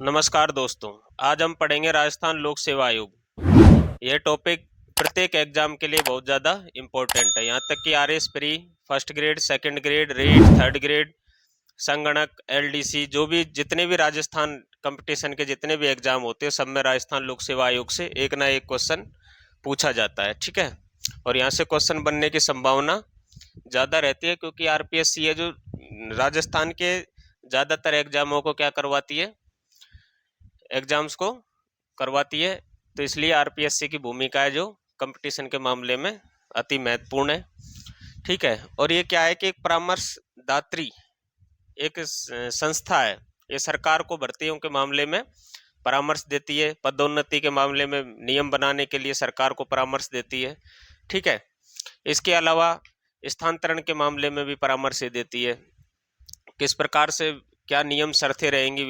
नमस्कार दोस्तों। आज हम पढ़ेंगे राजस्थान लोक सेवा आयोग। यह टॉपिक प्रत्येक एग्जाम के लिए बहुत ज़्यादा इम्पोर्टेंट है। यहाँ तक कि RS pre, first grade, second grade, REET, third grade, संगणक, एलडीसी, जो भी जितने भी राजस्थान कंपटीशन के जितने भी एग्जाम होते हैं, सब में राजस्थान लोक सेवा आयोग से एक ना एक क्वेश्चन पूछा जाता है। ठीक है, और यहाँ से क्वेश्चन बनने की संभावना ज़्यादा रहती है, क्योंकि आरपीएससी है जो राजस्थान के ज़्यादातर एग्जामों को क्या करवाती है, एग्जाम्स को करवाती है। तो इसलिए आरपीएससी की भूमिका है जो कंपटीशन के मामले में अति महत्वपूर्ण है। ठीक है, और ये क्या है कि एक परामर्शदात्री एक संस्था है। ये सरकार को भर्तियों के मामले में परामर्श देती है, पदोन्नति के मामले में नियम बनाने के लिए सरकार को परामर्श देती है। ठीक है, इसके अलावा स्थानांतरण के मामले में भी परामर्श देती है, किस प्रकार से क्या नियम शर्तें रहेंगी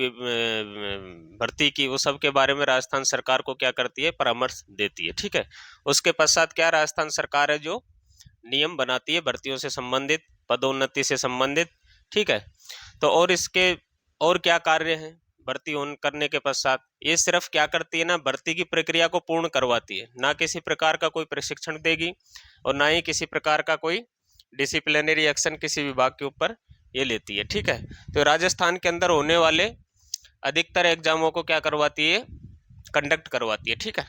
भर्ती की, वो सब के बारे में राजस्थान सरकार को क्या करती है, परामर्श देती है। ठीक है, उसके पश्चात क्या राजस्थान सरकार है जो नियम बनाती है भर्तियों से संबंधित, पदोन्नति से संबंधित। ठीक है, तो और इसके और क्या कार्य हैं भर्ती करने के पश्चात, ये सिर्फ क्या करती है ना, भर्ती की प्रक्रिया को पूर्ण करवाती है, ना किसी प्रकार का कोई प्रशिक्षण देगी और ना ही किसी प्रकार का कोई डिसिप्लिनरी एक्शन किसी विभाग के ऊपर ये लेती है। ठीक है, तो राजस्थान के अंदर होने वाले अधिकतर एग्जामों को क्या करवाती है, कंडक्ट करवाती है। ठीक है,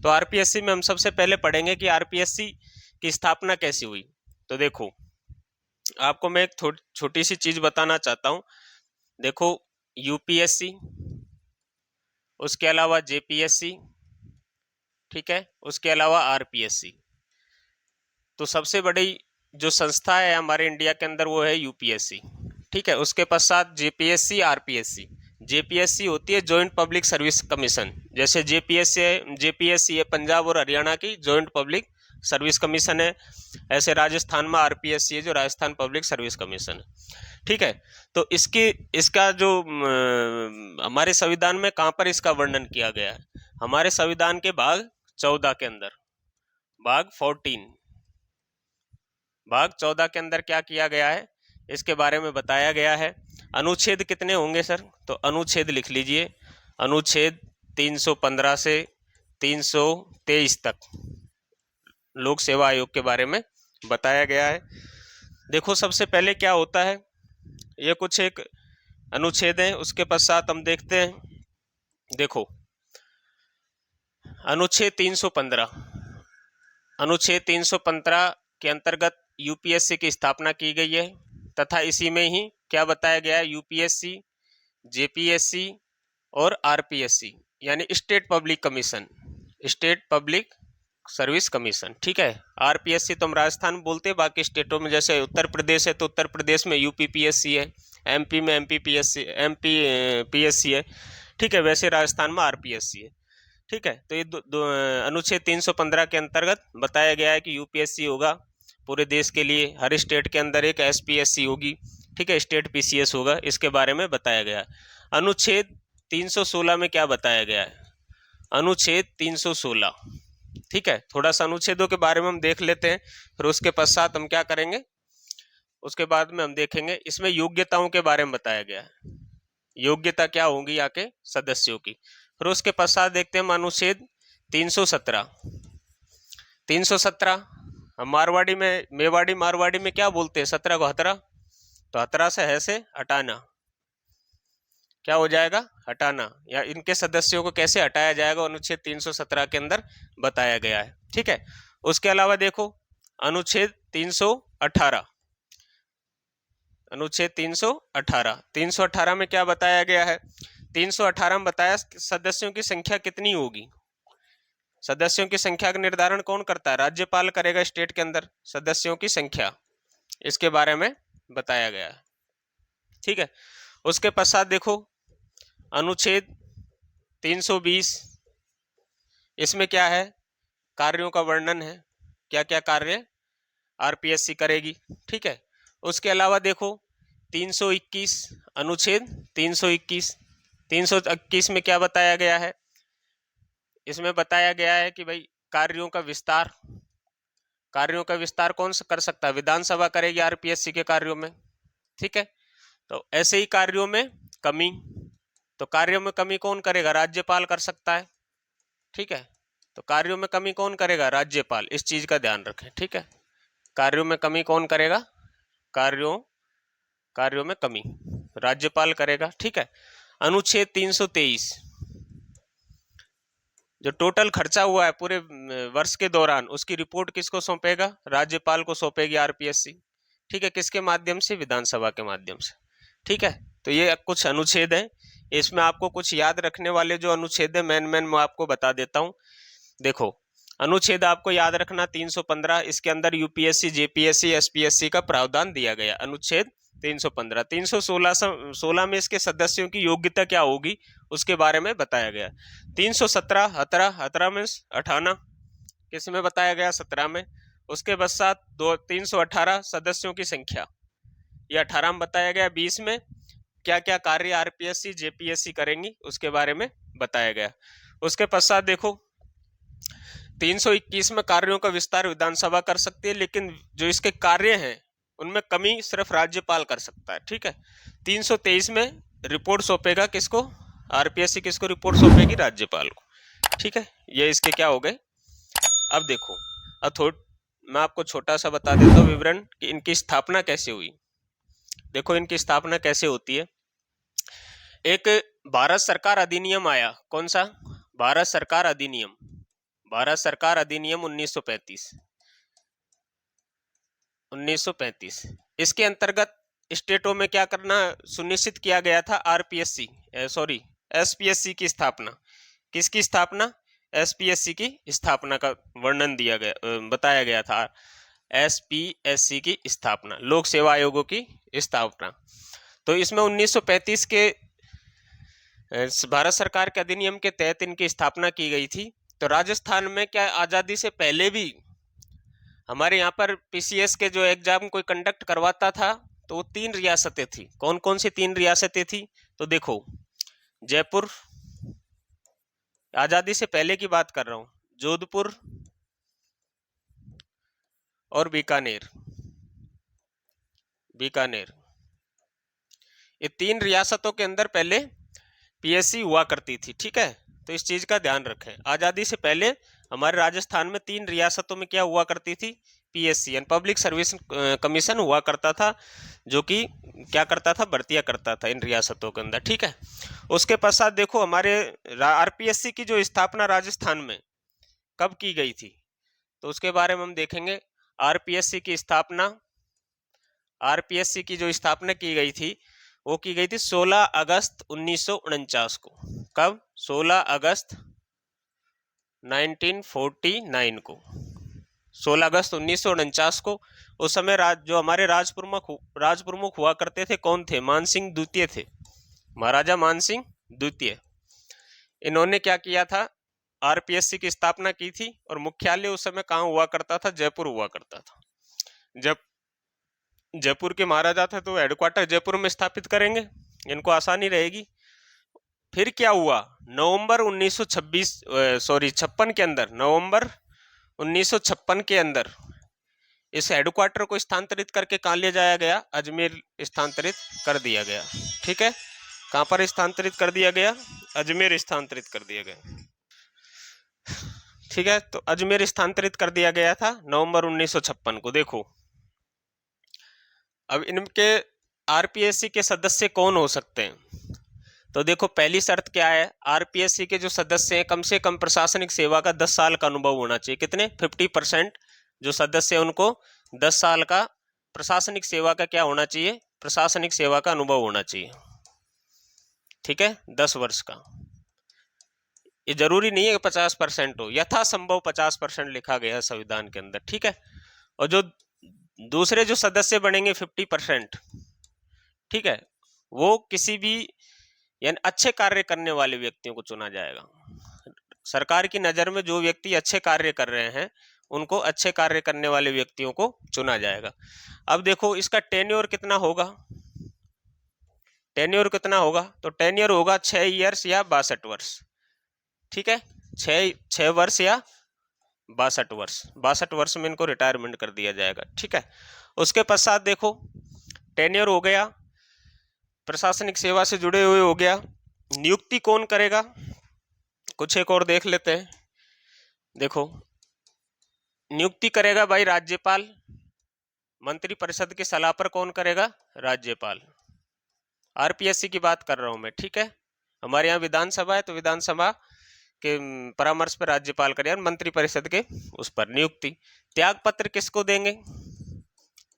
तो आरपीएससी में हम सबसे पहले पढ़ेंगे कि आरपीएससी की स्थापना कैसी हुई। तो देखो, आपको मैं एक छोटी सी चीज बताना चाहता हूँ। देखो, यूपीएससी, उसके अलावा जेपीएससी, ठीक है, उसके अलावा आरपीएससी। तो सबसे बड़ी जो संस्था है हमारे इंडिया के अंदर वो है यूपीएससी। ठीक है, उसके पश्चात जेपीएससी, आरपीएससी। जेपीएससी होती है जॉइंट पब्लिक सर्विस कमीशन। जैसे जेपीएससी है पंजाब और हरियाणा की जॉइंट पब्लिक सर्विस कमीशन है, ऐसे राजस्थान में आरपीएससी है जो राजस्थान पब्लिक सर्विस कमीशन है। ठीक है, तो इसका जो हमारे संविधान में कहाँ पर इसका वर्णन किया गया है, हमारे संविधान के भाग 14 के अंदर, भाग 14 के अंदर क्या किया गया है, इसके बारे में बताया गया है। अनुच्छेद कितने होंगे सर, तो अनुच्छेद लिख लीजिए। अनुच्छेद 315 से 323 तक लोक सेवा आयोग के बारे में बताया गया है। देखो, सबसे पहले क्या होता है, ये कुछ एक अनुच्छेद है, उसके पश्चात हम देखते हैं। देखो, अनुच्छेद 315 के अंतर्गत यूपीएससी की स्थापना की गई है, तथा इसी में ही क्या बताया गया है, यूपीएससी, जेपीएससी और आरपीएससी यानी state public commission, state public service commission. ठीक है, आरपीएससी तो हम राजस्थान में बोलते हैं, बाकी स्टेटों में जैसे उत्तर प्रदेश है तो उत्तर प्रदेश में यूपीपीएससी है, एमपी में एमपीपीएससी है। ठीक है, वैसे राजस्थान में आरपीएससी है। ठीक है, तो ये अनुच्छेद 315 के अंतर्गत बताया गया है कि यूपीएससी होगा पूरे देश के लिए, हर स्टेट के अंदर एक एसपीएससी होगी। ठीक है, स्टेट पीसीएस होगा, इसके बारे में बताया गया है। अनुच्छेद 316 में क्या बताया गया है, अनुच्छेद 316। ठीक है, थोड़ा सा अनुच्छेदों के बारे में हम देख लेते हैं, फिर उसके पश्चात हम क्या करेंगे, उसके बाद में हम देखेंगे इसमें योग्यताओं के बारे में बताया गया है, योग्यता क्या होगी आके सदस्यों की। फिर उसके पश्चात देखते हैं अनुच्छेद 317। 317 हम मारवाड़ी में, मेवाड़ी मारवाड़ी में क्या बोलते हैं, 17 को हतरा, तो हतरा से है से हटाना, क्या हो जाएगा, हटाना, या इनके सदस्यों को कैसे हटाया जाएगा, अनुच्छेद 317 के अंदर बताया गया है। ठीक है, उसके अलावा देखो अनुच्छेद 318, अनुच्छेद 318 में क्या बताया गया है, 318 में बताया सदस्यों की संख्या कितनी होगी। सदस्यों की संख्या का निर्धारण कौन करता है, राज्यपाल करेगा स्टेट के अंदर सदस्यों की संख्या, इसके बारे में बताया गया है। ठीक है, उसके पश्चात देखो अनुच्छेद 320, इसमें क्या है, कार्यों का वर्णन है, क्या क्या कार्य आरपीएससी करेगी। ठीक है, उसके अलावा देखो 321, अनुच्छेद 321 में क्या बताया गया है, इसमें बताया गया है कि भाई कार्यों का विस्तार कौन कर सकता है, विधानसभा करेगी आरपीएससी के कार्यों में। ठीक है, तो ऐसे ही कार्यों में कमी, तो कार्यों में कमी कौन करेगा? राज्यपाल कर सकता है। ठीक है, तो कार्यों में कमी कौन करेगा? राज्यपाल। इस चीज का ध्यान रखें। ठीक है, कार्यों में कमी कौन करेगा? कार्यों में कमी राज्यपाल करेगा। ठीक है, अनुच्छेद 323, जो टोटल खर्चा हुआ है पूरे वर्ष के दौरान, उसकी रिपोर्ट किसको सौंपेगा? राज्यपाल को सौंपेगी आरपीएससी। ठीक है, किसके माध्यम से? विधानसभा के माध्यम से। ठीक है, तो ये कुछ अनुच्छेद हैं, इसमें आपको कुछ याद रखने वाले जो अनुच्छेद है मेन मैं आपको बता देता हूं। देखो, अनुच्छेद आपको याद रखना 315, इसके अंदर यूपीएससी, जेपीएससी, एसपीएससी का प्रावधान दिया गया। अनुच्छेद 315, 316 में इसके सदस्यों की योग्यता क्या होगी उसके बारे में बताया गया। 317 18 में 18 किस में बताया गया? 17 में। उसके पश्चात 318 सदस्यों की संख्या, ये 18 में बताया गया। 20 में क्या क्या कार्य आरपीएससी जेपीएससी करेंगी उसके बारे में बताया गया। उसके पश्चात देखो 321 में कार्यों का विस्तार विधानसभा कर सकती है, लेकिन जो इसके कार्य हैं उनमें कमी सिर्फ राज्यपाल कर सकता है। ठीक है, 323 में रिपोर्ट सौंपेगा किसको? आरपीएससी किसको रिपोर्ट सौंपेगी? राज्यपाल को। ठीक है, ये इसके क्या हो गए। अब देखो, अब मैं आपको छोटा सा बता देता हूँ विवरण कि इनकी स्थापना कैसे हुई। देखो, इनकी स्थापना कैसे होती है। एक भारत सरकार अधिनियम आया। कौन सा? भारत सरकार अधिनियम। भारत सरकार अधिनियम 1935। इसके अंतर्गत स्टेटों में क्या करना सुनिश्चित किया गया था? एसपीएससी की स्थापना। किसकी स्थापना? एसपीएससी की स्थापना का वर्णन दिया गया, बताया गया था। एसपीएससी की स्थापना, लोक सेवा आयोगों की स्थापना। तो इसमें 1935 के भारत सरकार के अधिनियम के तहत इनकी स्थापना की गई थी। तो राजस्थान में क्या आजादी से पहले भी हमारे यहाँ पर पीसीएस के जो एग्जाम कोई कंडक्ट करवाता था तो वो 3 रियासतें थी। कौन कौन सी 3 रियासतें थी? तो देखो, जयपुर, आजादी से पहले की बात कर रहा हूं, जोधपुर और बीकानेर। ये 3 रियासतों के अंदर पहले पीएससी हुआ करती थी। ठीक है, तो इस चीज का ध्यान रखें। आजादी से पहले हमारे राजस्थान में 3 रियासतों में क्या हुआ करती थी? पीएससी यानी पब्लिक सर्विस कमीशन हुआ करता था, जो कि क्या करता था? भर्तियां करता था इन रियासतों के अंदर। ठीक है, उसके पश्चात देखो हमारे आरपीएससी की जो स्थापना राजस्थान में कब की गई थी तो उसके बारे में हम देखेंगे। आरपीएससी की जो स्थापना की गई थी वो की गई थी 16 अगस्त 1949 को। कब? 16 अगस्त 1949 को, 16 अगस्त 1949 को। उस समय जो हमारे राज प्रमुख हुआ करते थे कौन थे? मानसिंह द्वितीय थे, महाराजा मानसिंह द्वितीय। इन्होंने क्या किया था? आरपीएससी की स्थापना की थी और मुख्यालय उस समय कहाँ हुआ करता था? जयपुर हुआ करता था। जब जयपुर के महाराजा थे तो हेडक्वार्टर जयपुर में स्थापित करेंगे, इनको आसानी रहेगी। फिर क्या हुआ? नवंबर 1956 के अंदर, नवंबर 1956 के अंदर इस हेडक्वार्टर को स्थानांतरित करके कहाँ ले जाया गया? अजमेर स्थानांतरित कर दिया गया। ठीक है, कहाँ पर स्थानांतरित कर दिया गया? अजमेर स्थानांतरित कर दिया गया। ठीक है, तो अजमेर स्थानांतरित कर दिया गया था नवंबर 1956 को। देखो, अब इनके आरपीएससी के सदस्य कौन हो सकते हैं? तो देखो, पहली शर्त क्या है? आरपीएससी के जो सदस्य हैं कम से कम प्रशासनिक सेवा का 10 साल का अनुभव होना चाहिए। कितने? 50% जो सदस्य हैं उनको 10 साल का प्रशासनिक सेवा का क्या होना चाहिए? प्रशासनिक सेवा का अनुभव होना चाहिए। ठीक है, 10 वर्ष का। ये जरूरी नहीं है कि 50% हो, यथासंभव 50% लिखा गया है संविधान के अंदर। ठीक है, और जो दूसरे जो सदस्य बनेंगे 50%, ठीक है, वो किसी भी यानी अच्छे कार्य करने वाले व्यक्तियों को चुना जाएगा। सरकार की नजर में जो व्यक्ति अच्छे कार्य कर रहे हैं उनको अच्छे कार्य करने वाले व्यक्तियों को चुना जाएगा। अब देखो इसका टेन्योर कितना होगा? तो टेन्योर होगा 6 ईयर्स या 62 वर्ष। ठीक है, 6 वर्ष या 62 वर्ष में इनको रिटायरमेंट कर दिया जाएगा। ठीक है, उसके पश्चात देखो टेन्योर हो गया, प्रशासनिक सेवा से जुड़े हुए हो गया, नियुक्ति कौन करेगा, कुछ एक और देख लेते हैं। देखो, नियुक्ति करेगा भाई राज्यपाल, मंत्रिपरिषद की सलाह पर कौन करेगा, राज्यपाल। आरपीएससी की बात कर रहा हूं मैं, ठीक है। हमारे यहाँ विधानसभा है तो विधानसभा के परामर्श पर राज्यपाल करेगा, मंत्रिपरिषद के उस पर नियुक्ति। त्याग पत्र किसको देंगे,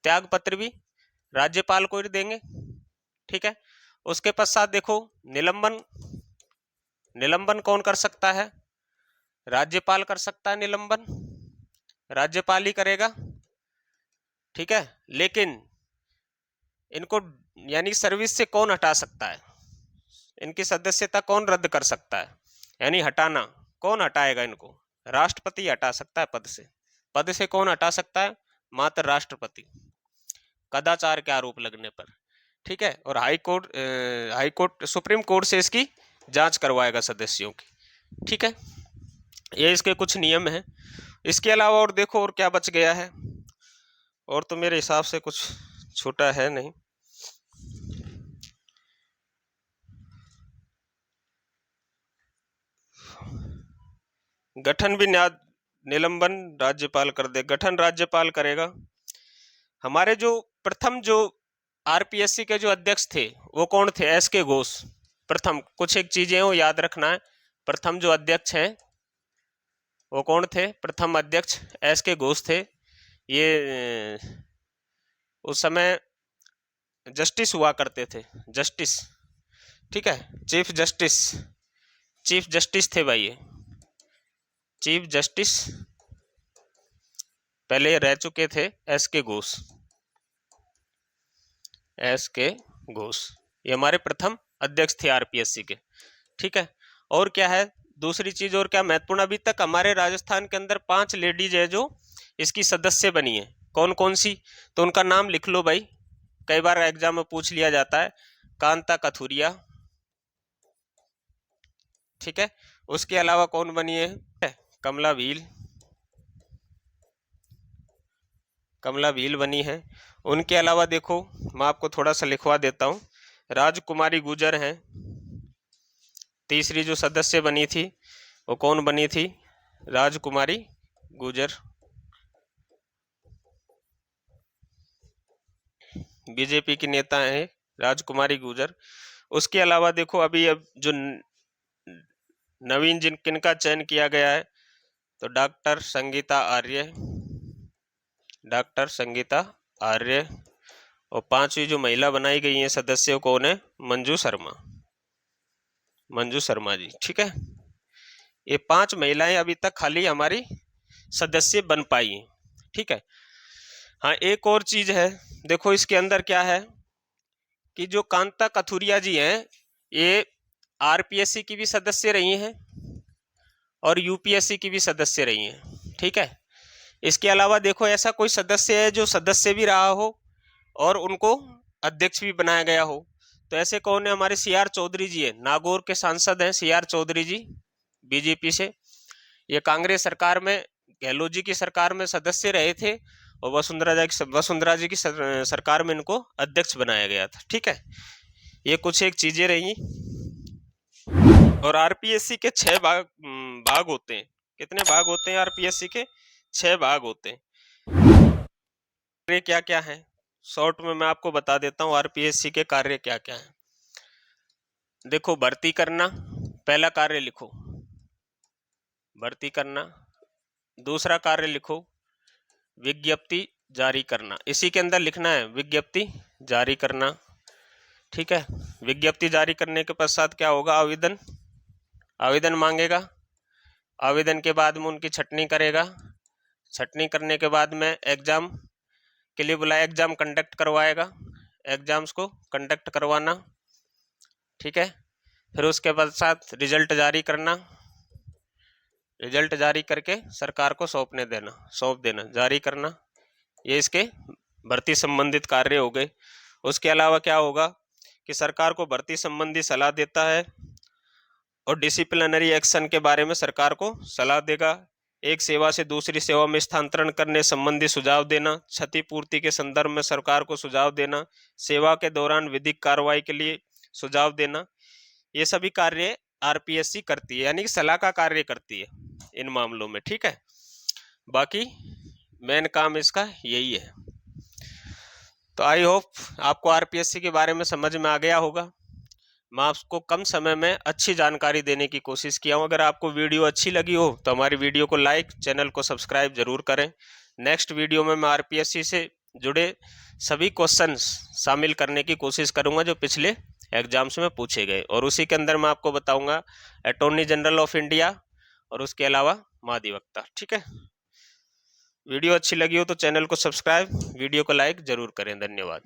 त्याग पत्र भी राज्यपाल को ही देंगे, ठीक है। उसके पश्चात देखो निलंबन, निलंबन कौन कर सकता है, राज्यपाल कर सकता है निलंबन, राज्यपाल ही करेगा, ठीक है। लेकिन इनको यानी सर्विस से कौन हटा सकता है, इनकी सदस्यता कौन रद्द कर सकता है, यानी हटाना कौन हटाएगा इनको, राष्ट्रपति हटा सकता है पद से। पद से कौन हटा सकता है, मात्र राष्ट्रपति, कदाचार के आरोप लगने पर, ठीक है। और हाई कोर्ट सुप्रीम कोर्ट से इसकी जांच करवाएगा सदस्यों की, ठीक है। ये इसके कुछ नियम हैं। इसके अलावा और देखो और क्या बच गया है, और तो मेरे हिसाब से कुछ छोटा है नहीं। गठन भी निलंबन राज्यपाल कर दे, गठन राज्यपाल करेगा। हमारे जो प्रथम जो आरपीएससी के जो अध्यक्ष थे वो कौन थे, एस के घोष। प्रथम कुछ एक चीजें वो याद रखना है, प्रथम जो अध्यक्ष हैं वो कौन थे, प्रथम अध्यक्ष एस के घोष थे। ये उस समय जस्टिस हुआ करते थे, जस्टिस, ठीक है, चीफ जस्टिस, चीफ जस्टिस थे भाई ये, चीफ जस्टिस पहले रह चुके थे एस के घोष, एस के घोष ये हमारे प्रथम अध्यक्ष थे आरपीएससी के, ठीक है। और क्या है दूसरी चीज, और क्या महत्वपूर्ण, अभी तक हमारे राजस्थान के अंदर 5 लेडीज है जो इसकी सदस्य बनी है। कौन कौन सी, तो उनका नाम लिख लो भाई, कई बार एग्जाम में पूछ लिया जाता है। कांता कथुरिया, ठीक है। उसके अलावा कौन बनी है, कमला भील, कमला भील बनी है। उनके अलावा देखो मैं आपको थोड़ा सा लिखवा देता हूँ, राजकुमारी गुजर हैं, तीसरी जो सदस्य बनी थी वो कौन बनी थी, राजकुमारी गुजर, बीजेपी की नेता है राजकुमारी गुजर। उसके अलावा देखो अभी अब जो नवीन किनका चयन किया गया है, तो डॉक्टर संगीता आर्य, डॉक्टर संगीता आर्य। और 5वीं जो महिला बनाई गई है सदस्य कौन है, मंजू शर्मा, मंजू शर्मा जी, ठीक है। ये 5 महिलाएं अभी तक खाली हमारी सदस्य बन पाई हैं, ठीक है। हाँ एक और चीज है, देखो इसके अंदर क्या है कि जो कांता कथुरिया जी हैं ये आरपीएससी की भी सदस्य रही हैं और यूपीएससी की भी सदस्य रही हैं, ठीक है। इसके अलावा देखो ऐसा कोई सदस्य है जो सदस्य भी रहा हो और उनको अध्यक्ष भी बनाया गया हो, तो ऐसे कौन है, हमारे सीआर चौधरी जी है, नागौर के सांसद हैं सीआर चौधरी जी, बीजेपी से। ये कांग्रेस सरकार में, गहलोत जी की सरकार में सदस्य रहे थे और वसुंधरा जी की सरकार में इनको अध्यक्ष बनाया गया था, ठीक है। ये कुछ एक चीजें रही। और आरपीएससी के 6 भाग होते हैं। कितने भाग होते हैं आरपीएससी के, 6 भाग होते हैं। कार्य क्या क्या है, शॉर्ट में मैं आपको बता देता हूँ आरपीएससी के कार्य क्या क्या है। देखो भर्ती करना, पहला कार्य लिखो भर्ती करना। दूसरा कार्य लिखो विज्ञप्ति जारी करना, इसी के अंदर लिखना है विज्ञप्ति जारी करना, ठीक है। विज्ञप्ति जारी करने के पश्चात क्या होगा, आवेदन, आवेदन मांगेगा, आवेदन के बाद में उनकी छटनी करेगा, छटनी करने के बाद में एग्जाम के लिए बुलाया, एग्जाम कंडक्ट करवाएगा, एग्जाम्स को कंडक्ट करवाना, ठीक है। फिर उसके पश्चात रिजल्ट जारी करना, रिजल्ट जारी करके सरकार को सौंप देना, जारी करना। ये इसके भर्ती संबंधित कार्य हो गए। उसके अलावा क्या होगा कि सरकार को भर्ती संबंधी सलाह देता है और डिसिप्लिनरी एक्शन के बारे में सरकार को सलाह देगा। एक सेवा से दूसरी सेवा में स्थानांतरण करने संबंधी सुझाव देना, क्षतिपूर्ति के संदर्भ में सरकार को सुझाव देना, सेवा के दौरान विधिक कार्रवाई के लिए सुझाव देना। ये सभी कार्य आरपीएससी करती है, यानी कि सलाह का कार्य करती है इन मामलों में। ठीक है, बाकी मेन काम इसका यही है। तो आई होप आपको आरपीएससी के बारे में समझ में आ गया होगा। मैं आपको कम समय में अच्छी जानकारी देने की कोशिश किया हूँ। अगर आपको वीडियो अच्छी लगी हो तो हमारी वीडियो को लाइक, चैनल को सब्सक्राइब जरूर करें। नेक्स्ट वीडियो में मैं आरपीएससी से जुड़े सभी क्वेश्चंस शामिल करने की कोशिश करूंगा जो पिछले एग्जाम्स में पूछे गए, और उसी के अंदर मैं आपको बताऊंगा अटॉर्नी जनरल ऑफ इंडिया और उसके अलावा महाधिवक्ता। ठीक है, वीडियो अच्छी लगी हो तो चैनल को सब्सक्राइब, वीडियो को लाइक जरूर करें। धन्यवाद।